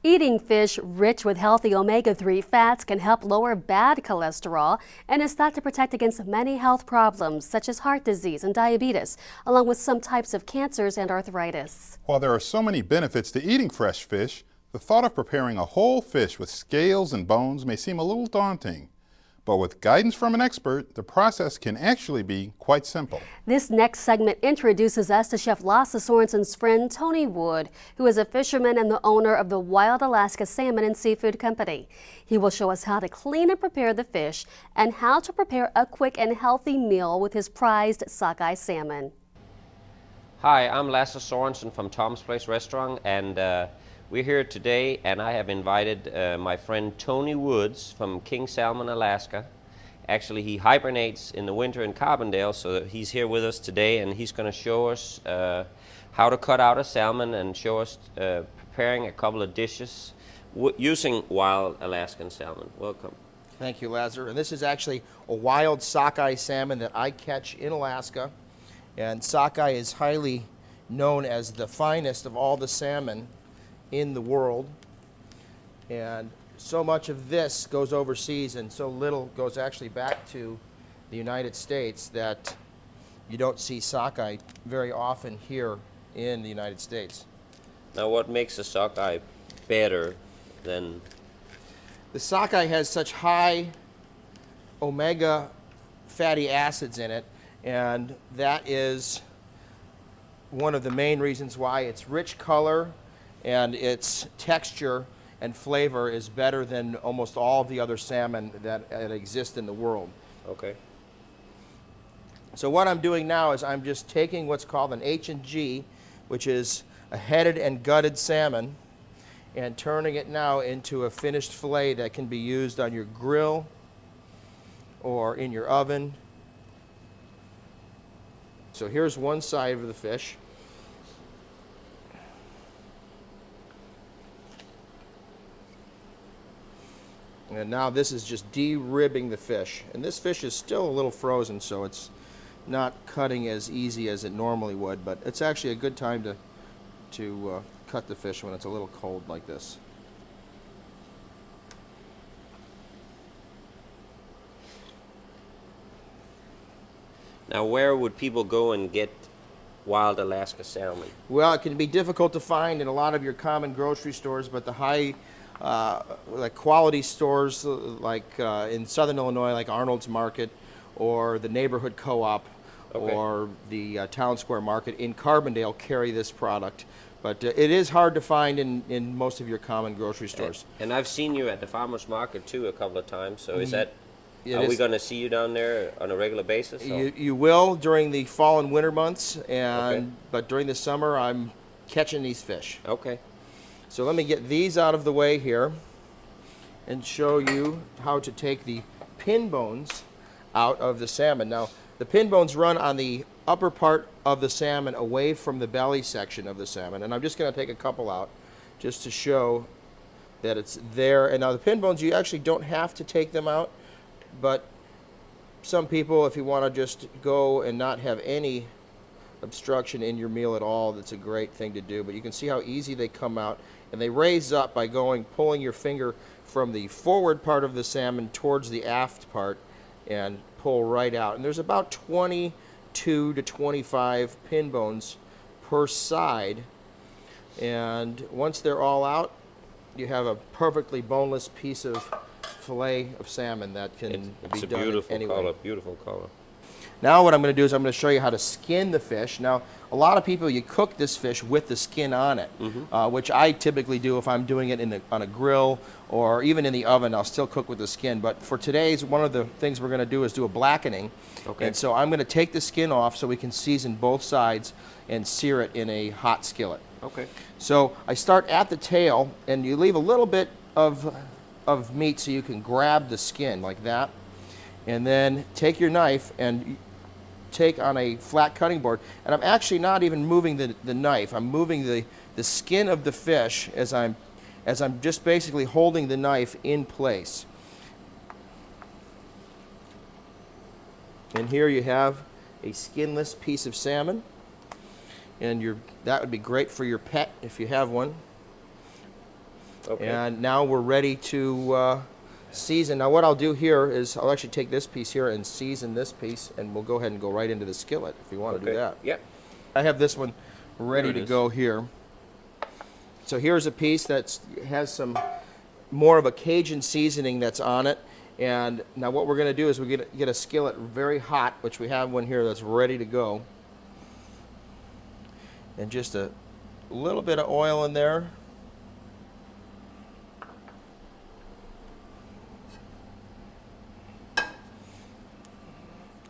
Eating fish rich with healthy omega-3 fats can help lower bad cholesterol and is thought to protect against many health problems such as heart disease and diabetes, along with some types of cancers and arthritis. While there are so many benefits to eating fresh fish, the thought of preparing a whole fish with scales and bones may seem a little daunting. But with guidance from an expert, the process can actually be quite simple. This next segment introduces us to Chef Lasse Sorensen's friend Tony Wood, who is a fisherman and the owner of the Wild Alaska Salmon and Seafood Company. He will show us how to clean and prepare the fish and how to prepare a quick and healthy meal with his prized sockeye salmon. Hi, I'm Lasse Sorensen from Tom's Place Restaurant, and we're here today, and I have invited my friend Tony Woods from King Salmon, Alaska. Actually, he hibernates in the winter in Carbondale, so he's here with us today, and he's going to show us how to cut out a salmon and show us preparing a couple of dishes using wild Alaskan salmon. Welcome. Thank you, Lazar. And this is actually a wild sockeye salmon that I catch in Alaska. And sockeye is highly known as the finest of all the salmon in the world, and so much of this goes overseas and so little goes actually back to the United States that you don't see sockeye very often here in the United States. Now, what makes a sockeye better than? The sockeye has such high omega fatty acids in it, and that is one of the main reasons why its rich color and its texture and flavor is better than almost all of the other salmon that exist in the world. Okay. So what I'm doing now is I'm just taking what's called an H&G, which is a headed and gutted salmon, and turning it now into a finished fillet that can be used on your grill or in your oven. So here's one side of the fish. And now this is just de-ribbing the fish. And this fish is still a little frozen, so it's not cutting as easy as it normally would, but it's actually a good time to cut the fish when it's a little cold like this. Now, where would people go and get wild Alaska salmon? Well, it can be difficult to find in a lot of your common grocery stores, but the high like quality stores like in Southern Illinois, like Arnold's Market or the Neighborhood Co-op, okay, or the Town Square Market in Carbondale carry this product. But it is hard to find in most of your common grocery stores. And I've seen you at the farmer's market too a couple of times, so is that, It are is, we going to see you down there on a regular basis? you will during the fall and winter months, and Okay. but during the summer I'm catching these fish. Okay. So let me get these out of the way here and show you how to take the pin bones out of the salmon. Now, the pin bones run on the upper part of the salmon away from the belly section of the salmon, and I'm just going to take a couple out just to show that it's there. And now the pin bones, you actually don't have to take them out, but some people, if you want to just go and not have any obstruction in your meal at all, that's a great thing to do. But you can see how easy they come out, and they raise up by pulling your finger from the forward part of the salmon towards the aft part and pull right out. And there's about 22 to 25 pin bones per side, and once they're all out, you have a perfectly boneless piece of fillet of salmon that can It's be a done beautiful anyway. color, beautiful color. Now what I'm going to do is I'm going to show you how to skin the fish. Now, a lot of people, you cook this fish with the skin on it, which I typically do if I'm doing it on a grill or even in the oven. I'll still cook with the skin. But for today's, one of the things we're going to do is do a blackening. Okay. And so I'm going to take the skin off so we can season both sides and sear it in a hot skillet. Okay. So I start at the tail, and you leave a little bit of meat so you can grab the skin like that. And then take your knife and take on a flat cutting board, and I'm actually not even moving the knife. I'm moving the skin of the fish as I'm just basically holding the knife in place. And here you have a skinless piece of salmon, and that would be great for your pet if you have one. Okay. And now we're ready to season. Now what I'll do here is I'll actually take this piece here and season this piece, and we'll go ahead and go right into the skillet if you want to do that. Yep. I have this one ready Here it to is. go here. So here's a piece that has some more of a Cajun seasoning that's on it. And now what we're going to do is we get a skillet very hot, which we have one here that's ready to go. And just a little bit of oil in there.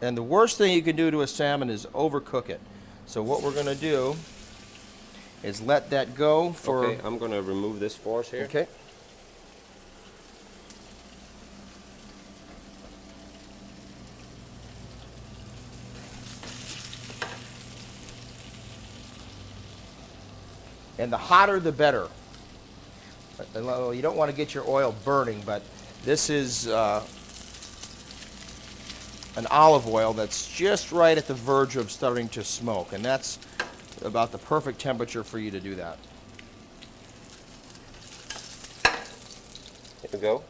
And the worst thing you can do to a salmon is overcook it. So what we're going to do is let that go for... Okay, I'm going to remove this for us here. Okay. And the hotter the better. You don't want to get your oil burning, but this is an olive oil that's just right at the verge of starting to smoke, and that's about the perfect temperature for you to do that. Here we go.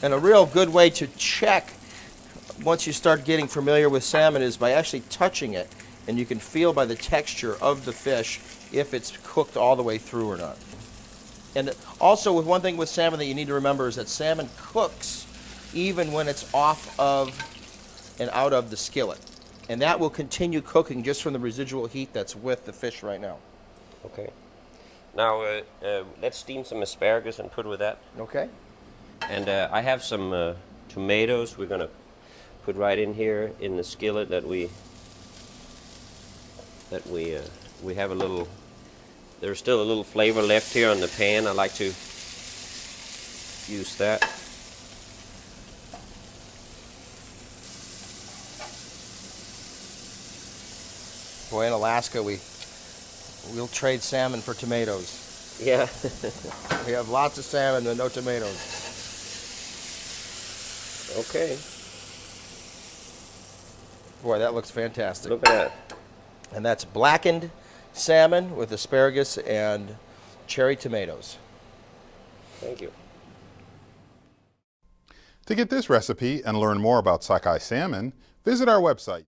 And a real good way to check once you start getting familiar with salmon is by actually touching it, and you can feel by the texture of the fish if it's cooked all the way through or not. And also, with one thing with salmon that you need to remember is that salmon cooks even when it's off of and out of the skillet. And that will continue cooking just from the residual heat that's with the fish right now. Okay. Now, let's steam some asparagus and put with that. Okay? And I have some tomatoes we're going to put right in here in the skillet that we have a little... There's still a little flavor left here on the pan. I like to use that. Boy, in Alaska, we'll trade salmon for tomatoes. Yeah. We have lots of salmon but no tomatoes. Okay. Boy, that looks fantastic. Look at that. And that's blackened salmon with asparagus and cherry tomatoes. Thank you. To get this recipe and learn more about sockeye salmon, visit our website.